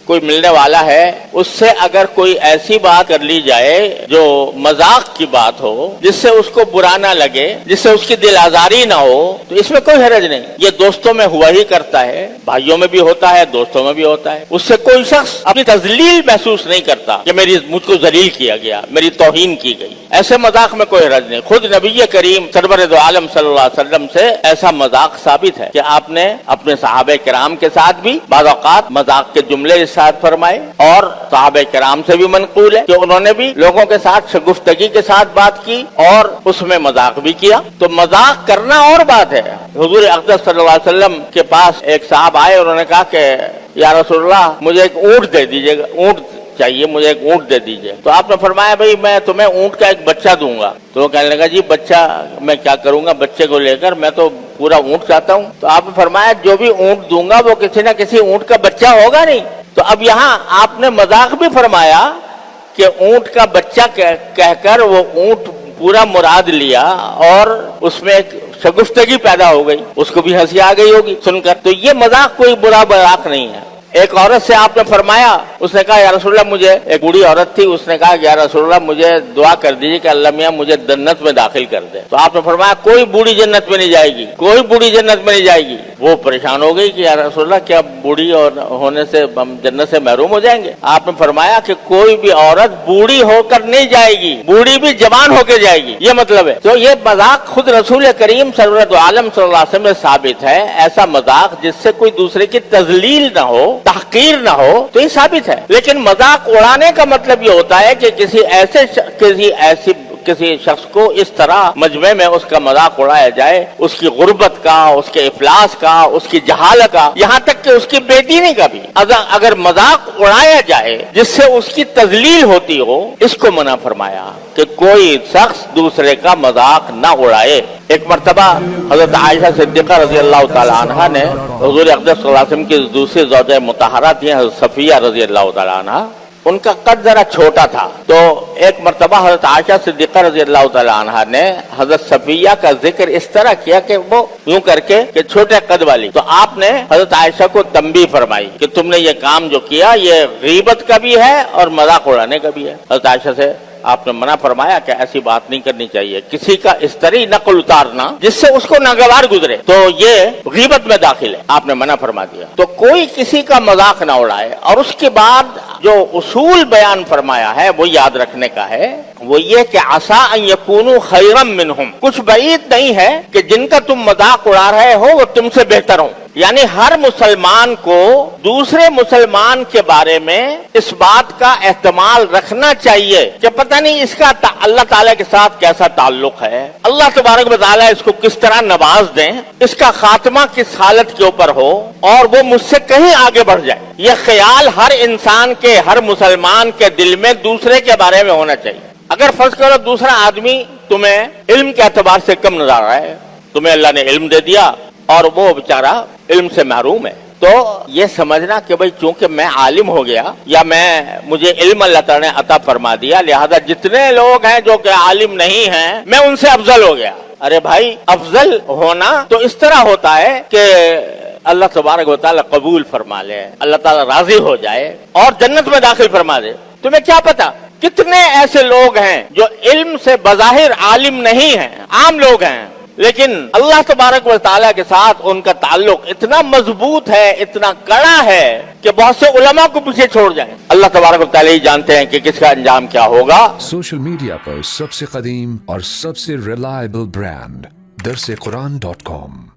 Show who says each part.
Speaker 1: کوئی ملنے والا ہے اس سے اگر کوئی ایسی بات کر لی جائے جو مذاق کی بات ہو، جس سے اس کو برا نہ لگے، جس سے اس کی دل آزاری نہ ہو، تو اس میں کوئی حرج نہیں. یہ دوستوں میں ہوا ہی کرتا ہے، بھائیوں میں بھی ہوتا ہے، دوستوں میں بھی ہوتا ہے. اس سے کوئی شخص اپنی تذلیل محسوس نہیں کرتا کہ مجھ کو ذلیل کیا گیا، میری توہین کی گئی. ایسے مذاق میں کوئی حرج نہیں. خود نبی کریم سرور دو عالم صلی اللہ علیہ وسلم سے ایسا مذاق ثابت ہے کہ آپ نے اپنے صحابہ کرام کے ساتھ بھی بعض اوقات مذاق کے جملے ارشاد فرمائے، اور صحابہ کرام سے بھی منقول ہے کہ انہوں نے بھی لوگوں کے ساتھ شگفتگی کے ساتھ بات کی اور اس میں مذاق بھی کیا. تو مذاق کرنا اور بات ہے. حضور اقدس صلی اللہ علیہ وسلم کے پاس ایک صاحب آئے، انہوں نے کہا کہ یا رسول اللہ مجھے ایک اونٹ دے دیجیے گا، اونٹ چاہیے، مجھے ایک اونٹ دے دیجیے. تو آپ نے فرمایا بھئی میں تمہیں اونٹ کا ایک بچہ دوں گا. تو وہ کہنے لگا جی بچہ میں کیا کروں گا بچے کو لے کر، میں تو پورا اونٹ چاہتا ہوں. تو آپ نے فرمایا جو بھی اونٹ دوں گا وہ کسی نہ کسی اونٹ کا بچہ ہوگا نہیں. تو اب یہاں آپ نے مذاق بھی فرمایا کہ اونٹ کا بچہ کہہ کر وہ اونٹ پورا مراد لیا اور اس میں ایک شگفتگی پیدا ہو گئی، اس کو بھی ہنسی آ گئی ہوگی سن کر. تو یہ مذاق کوئی برا مذاق نہیں ہے. ایک عورت سے آپ نے فرمایا، اس نے کہا یا رسول اللہ مجھے، ایک بوڑھی عورت تھی، اس نے کہا یا رسول اللہ مجھے دعا کر دیجیے کہ اللہ میاں مجھے جنت میں داخل کر دے. تو آپ نے فرمایا کوئی بوڑھی جنت میں نہیں جائے گی، کوئی بوڑھی جنت میں نہیں جائے گی. وہ پریشان ہو گئی کہ یا رسول اللہ کیا بوڑھی ہونے سے ہم جنت سے محروم ہو جائیں گے؟ آپ نے فرمایا کہ کوئی بھی عورت بوڑھی ہو کر نہیں جائے گی، بوڑھی بھی جوان ہو کے جائے گی، یہ مطلب ہے. تو یہ مذاق خود رسول کریم سرورت عالم صلی اللہ علیہ وسلم میں ثابت ہے. ایسا مذاق جس سے کوئی دوسرے کی تذلیل نہ ہو، تحقیر نہ ہو، تو یہ ثابت ہے. لیکن مذاق اڑانے کا مطلب یہ ہوتا ہے کہ کسی شخص کو اس طرح مجمع میں اس کا مذاق اڑایا جائے، اس کی غربت کا، اس کے افلاس کا، اس کی جہالت کا، یہاں تک کہ اس کی بے دینی کا بھی اگر مذاق اڑایا جائے جس سے اس کی تذلیل ہوتی ہو، اس کو منع فرمایا کہ کوئی شخص دوسرے کا مذاق نہ اڑائے. ایک مرتبہ حضرت عائشہ صدیقہ رضی اللہ تعالی عنہ نے حضور اقدس صلی اللہ علیہ وسلم کی دوسری زوجہ مطہرہ تھی حضرت صفیہ رضی اللہ تعالی عنہ، ان کا قد ذرا چھوٹا تھا. تو ایک مرتبہ حضرت عائشہ صدیقہ رضی اللہ تعالی عنہ نے حضرت صفیہ کا ذکر اس طرح کیا کہ وہ یوں کر کے کہ چھوٹے قد والی. تو آپ نے حضرت عائشہ کو تنبیہ فرمائی کہ تم نے یہ کام جو کیا یہ غیبت کا بھی ہے اور مذاق اڑانے کا بھی ہے. حضرت عائشہ سے آپ نے منع فرمایا کہ ایسی بات نہیں کرنی چاہیے، کسی کا اس طرح نقل اتارنا جس سے اس کو ناگوار گزرے تو یہ غیبت میں داخل ہے، آپ نے منع فرما دیا. تو کوئی کسی کا مذاق نہ اڑائے. اور اس کے بعد جو اصول بیان فرمایا ہے وہ یاد رکھنے کا ہے، وہ یہ کہ عسیٰ ان یکونوا خیرا منہم، کچھ بعید نہیں ہے کہ جن کا تم مذاق اڑا رہے ہو وہ تم سے بہتر ہوں. یعنی ہر مسلمان کو دوسرے مسلمان کے بارے میں اس بات کا احتمال رکھنا چاہیے کہ پتہ نہیں اس کا اللہ تعالیٰ کے ساتھ کیسا تعلق ہے، اللہ تبارک و تعالیٰ اس کو کس طرح نواز دیں، اس کا خاتمہ کس حالت کے اوپر ہو اور وہ مجھ سے کہیں آگے بڑھ جائے. یہ خیال ہر انسان کے، ہر مسلمان کے دل میں دوسرے کے بارے میں ہونا چاہیے. اگر فرض کرو دوسرا آدمی تمہیں علم کے اعتبار سے کم نظر رہا ہے، تمہیں اللہ نے علم دے دیا اور وہ بیچارہ علم سے محروم ہے، تو یہ سمجھنا کہ بھئی چونکہ میں عالم ہو گیا یا مجھے علم اللہ تعالیٰ نے عطا فرما دیا لہذا جتنے لوگ ہیں جو کہ عالم نہیں ہیں میں ان سے افضل ہو گیا. ارے بھائی افضل ہونا تو اس طرح ہوتا ہے کہ اللہ تبارک و تعالیٰ قبول فرما لے، اللہ تعالیٰ راضی ہو جائے اور جنت میں داخل فرما دے. تمہیں کیا پتا کتنے ایسے لوگ ہیں جو علم سے بظاہر عالم نہیں ہیں، عام لوگ ہیں، لیکن اللہ تبارک و تعالیٰ کے ساتھ ان کا تعلق اتنا مضبوط ہے، اتنا کڑا ہے کہ بہت سے علماء کو پیچھے چھوڑ جائیں. اللہ تبارک و تعالیٰ ہی جانتے ہیں کہ کس کا انجام کیا ہوگا.
Speaker 2: سوشل میڈیا پر سب سے قدیم اور سب سے ریلائبل برانڈ درسقرآن.com